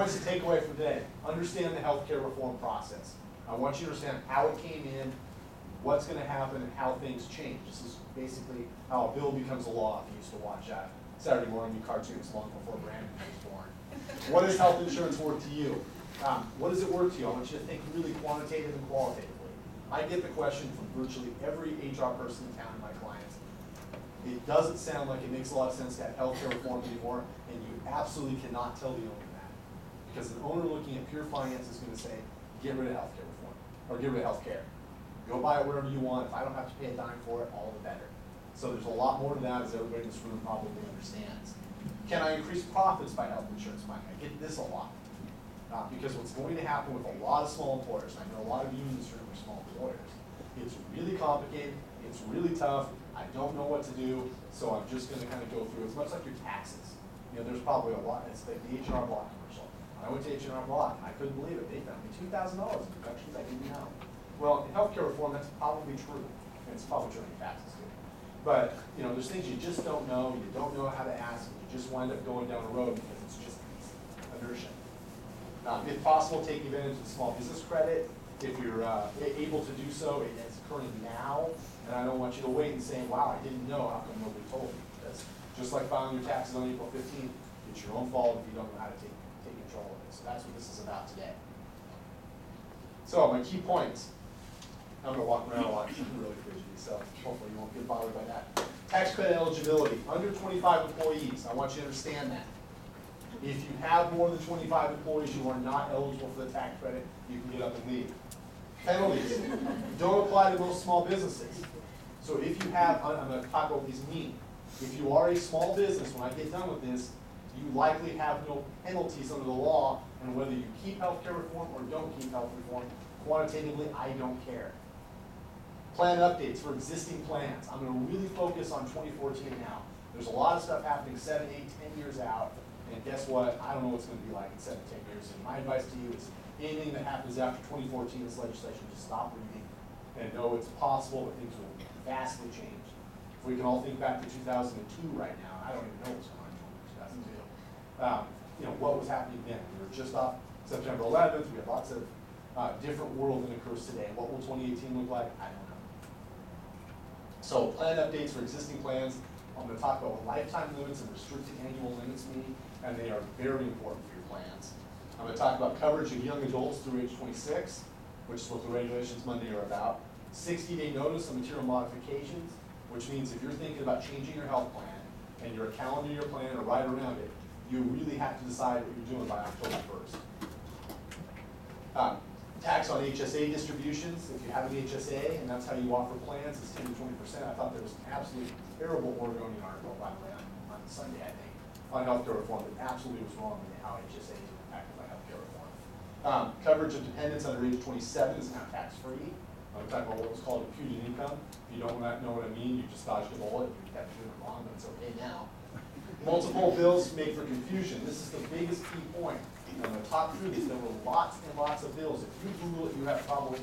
points to take away from today. Understand the healthcare reform process. I want you to understand how it came in, what's going to happen, and how things change. This is basically how a bill becomes a law. If you used to watch Saturday morning cartoons long before Brandon was born. What is health insurance worth to you? What is it worth to you? I want you to think really quantitative and qualitatively. I get the question from virtually every HR person in town and my clients. It doesn't sound like it makes a lot of sense to have healthcare reform anymore, and you absolutely cannot tell the owner that. Because an owner looking at pure finance is going to say, get rid of healthcare reform, or get rid of healthcare. Go buy it wherever you want. If I don't have to pay a dime for it, all the better. So there's a lot more to that, as everybody in this room probably understands. Can I increase profits by health insurance buying? I get this a lot. Because what's going to happen with a lot of small employers, and I know a lot of you in this room are small employers, it's really complicated, it's really tough, I don't know what to do, so I'm just going to kind of go through. It's much like your taxes. You know, there's probably a lot. It's like the H&R Block commercial. When I went to H&R Block, I couldn't believe it. They found me $2,000 in deductions I didn't know. Well, in healthcare reform, that's probably true. And it's probably true in taxes too. But, you know, there's things you just don't know, you don't know how to ask, and you just wind up going down a road because it's just inertia. If possible, take advantage of the small business credit. If you're able to do so, it is occurring now. And I don't want you to wait and say, wow, I didn't know, how come nobody told me? Because just like filing your taxes on April 15th, it's your own fault if you don't know how to take control of it. So that's what this is about today. So my key points. I'm going to walk around a lot. I'm really fidgety, so hopefully you won't get bothered by that. Tax credit eligibility. Under 25 employees. I want you to understand that. If you have more than 25 employees, you are not eligible for the tax credit. You can get up and leave. Penalties don't apply to most small businesses. So if you have, I'm going to talk about what these mean. If you are a small business, when I get done with this, you likely have no penalties under the law, and whether you keep healthcare reform or don't keep health reform, quantitatively, I don't care. Plan updates for existing plans. I'm going to really focus on 2014 now. There's a lot of stuff happening 7, 8, 10 years out. And guess what? I don't know what's going to be like in 7, 10 years. And my advice to you is anything that happens after 2014, this legislation, just stop reading and know it's possible that things will vastly change. If we can all think back to 2002 right now, I don't even know what's going on in 2002. You know, what was happening then? We were just off September 11th. We have lots of different world that occurs today. What will 2018 look like? I don't know. So plan updates for existing plans. I'm going to talk about what lifetime limits and restricted annual limits mean, and they are very important for your plans. I'm going to talk about coverage of young adults through age 26, which is what the regulations Monday are about. 60-day notice of material modifications, which means if you're thinking about changing your health plan and you're a calendar year plan or right around it, you really have to decide what you're doing by October 1st. Tax on HSA distributions. If you have an HSA and that's how you offer plans, it's 10 to 20%. I thought there was an absolutely terrible Oregonian article, by the way, on Sunday, I think, on healthcare reform that absolutely was wrong in how HSAs are impacted by healthcare reform. Coverage of dependents under age 27 is now tax-free. I'm talking about what was called imputed income. If you don't know what I mean, you just dodged a bullet. You kept doing it wrong, but it's okay now. Multiple bills make for confusion. This is the biggest key point. I'm going to talk through these. There were lots and lots of bills. If you Google it, you have probably,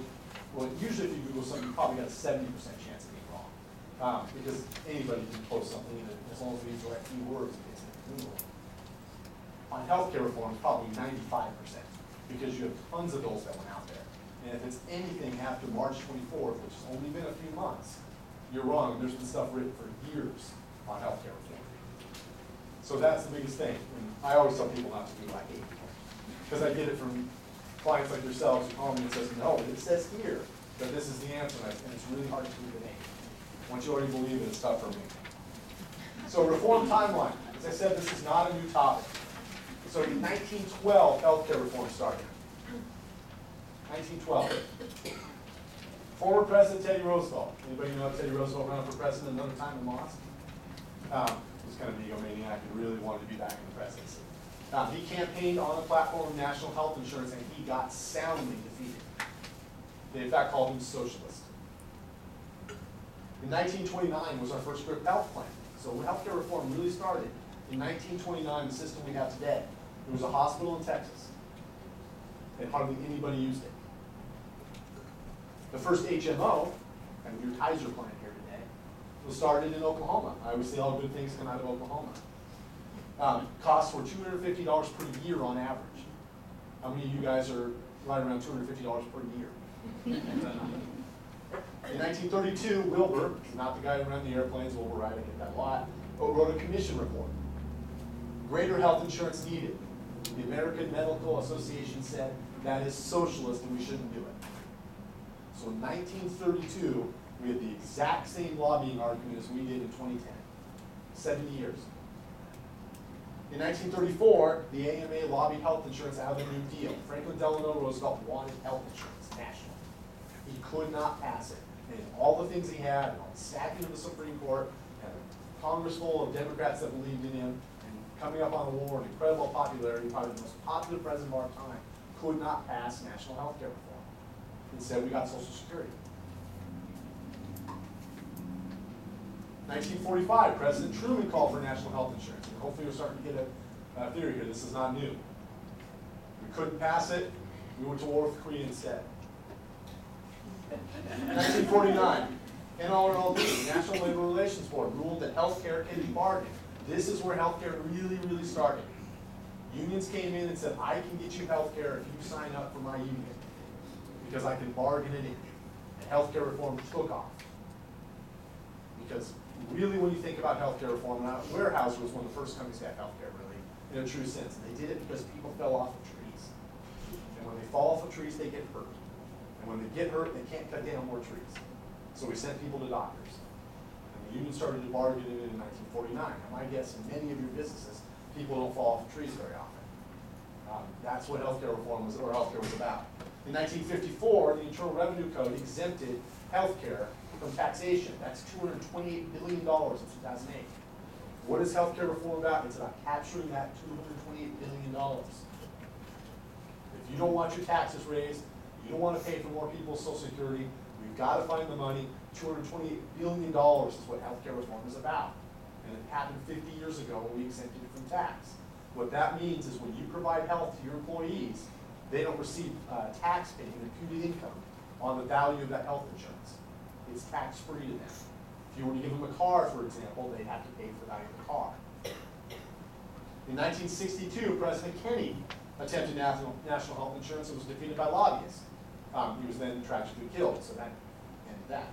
well, usually if you Google something, you probably got a 70% chance of being wrong. Because anybody can post something, and as long as we use the right keywords, it's in Google. On healthcare reform, probably 95%, because you have tons of bills that went out there. And if it's anything after March 24th, which has only been a few months, you're wrong. There's been stuff written for years on healthcare reform. So that's the biggest thing. And I always tell people not to do what I hate. Because I get it from clients like yourselves who call me and says, no, it says here that this is the answer, and it's really hard to believe it ain't. Once you already believe it, it's tough for me. So reform timeline. As I said, this is not a new topic. So in 1912, healthcare reform started. 1912. Former President Teddy Roosevelt. Anybody know Teddy Roosevelt ran for president another time and lost? He was kind of an egomaniac and really wanted to be back in the presidency. He campaigned on the platform of national health insurance, and he got soundly defeated. They, in fact, called him socialist. In 1929 was our first group health plan. So healthcare reform really started in 1929, the system we have today. There was a hospital in Texas, and hardly anybody used it. The first HMO, and your Kaiser plan here today, was started in Oklahoma. I always say all good things come out of Oklahoma. Costs were $250 per year on average. How many of you guys are right around $250 per year? In 1932, Wilbur, not the guy who ran the airplanes, Wilbur Wright, I get that a lot, but wrote a commission report. Greater health insurance needed. The American Medical Association said that is socialist and we shouldn't do it. So in 1932, we had the exact same lobbying argument as we did in 2010. 70 years. In 1934, the AMA lobbied health insurance out of the New Deal. Franklin Delano Roosevelt wanted health insurance national. He could not pass it. And all the things he had, and all the stacking of the Supreme Court, and a Congress full of Democrats that believed in him, and coming up on the war, and incredible popularity, probably the most popular president of our time, could not pass national health care reform. Instead, we got Social Security. 1945, President Truman called for national health insurance. And hopefully you're starting to get a theory here. This is not new. We couldn't pass it. We went to war with Korea instead. 1949, NLRB, National Labor Relations Board, ruled that health care can be bargained. This is where health care really, really started. Unions came in and said, I can get you health care if you sign up for my union, because I can bargain it in. And health care reform took off. Because really, when you think about healthcare reform, Weyerhaeuser was one of the first companies to have healthcare, really, in a true sense. And they did it because people fell off of trees. And when they fall off of trees, they get hurt. And when they get hurt, they can't cut down more trees. So we sent people to doctors. And the union started to bargain it in 1949. Now, my guess, in many of your businesses, people don't fall off of trees very often. That's what healthcare reform was, or healthcare was about. In 1954, the Internal Revenue Code exempted healthcare from taxation. That's $228 billion in 2008. What is healthcare reform about? It's about capturing that $228 billion. If you don't want your taxes raised, you don't want to pay for more people's Social Security, we've got to find the money. $228 billion is what healthcare reform is about. And it happened 50 years ago when we exempted it from tax. What that means is when you provide health to your employees, they don't receive tax payment, imputed income, on the value of that health insurance. It's tax-free to them. If you were to give them a car, for example, they'd have to pay for the value of the car. In 1962, President Kennedy attempted national health insurance and was defeated by lobbyists. He was then tragically killed, so that ended that.